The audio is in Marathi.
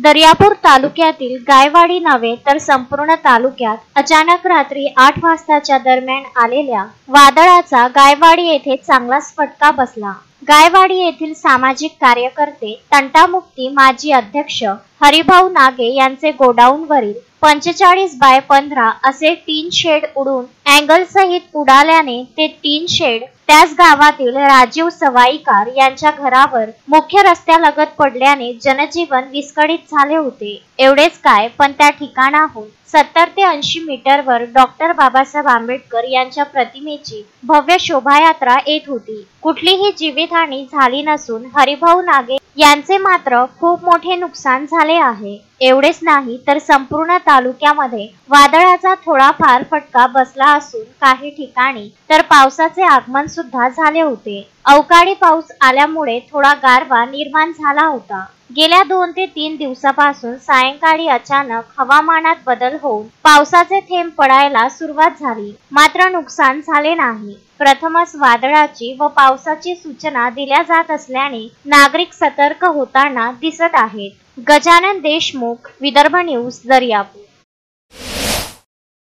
दर्यापूर तालुक्यातील गायवाडी नव्हे तर संपूर्ण तालुक्यात अचानक रात्री 8 वाजताच्या दरम्यान आलेल्या वादळाचा गायवाडी येथे चांगलाच फटका बसला। गायवाडी येथील सामाजिक कार्यकर्ते तंटामुक्ती माजी अध्यक्ष हरिभाऊ नागे यांचे गोडाऊनवरील 45/15 असे टीन शेड उडून अँगल सहित उडाल्याने ते टीन शेड त्याच गावातील राजीव सवाईकार यांच्या घरावर मुख्य रस्त्यालगत पडल्याने जनजीवन विस्कळीत झाले होते। एवढेच काय, पण त्या ठिकाणाहून 70 ते 80 मीटरवर डॉक्टर बाबासाहेब आंबेडकर यांच्या प्रतिमेची भव्य शोभायात्रा येत होती। कुठलीही जीवितहानी झाली नसून हरिभाऊ नागे यांचे मात्र खूप मोठे नुकसान झाले आहे। एवढेच नाही तर संपूर्ण तालुक्यामध्ये वादळाचा थोडाफार फटका बसला असून काही ठिकाणी तर पावसाचे आगमन सुद्धा झाले होते। अवकाळी पाऊस आल्यामुळे थोडा गारवा निर्माण झाला होता। गेल्या 2 ते 3 दिवसापासून सायंकाळी अचानक हवामानात बदल होऊन पावसाचे थेंब पडायला सुरुवात झाली, मात्र नुकसान झाले नाही। प्रथमच वादळाची व पावसाची सूचना दिल्या जात असल्याने नागरिक सतर्क होताना दिसत आहेत। गजानन देशमुख, विदर्भ न्यूज, दर्यापूर।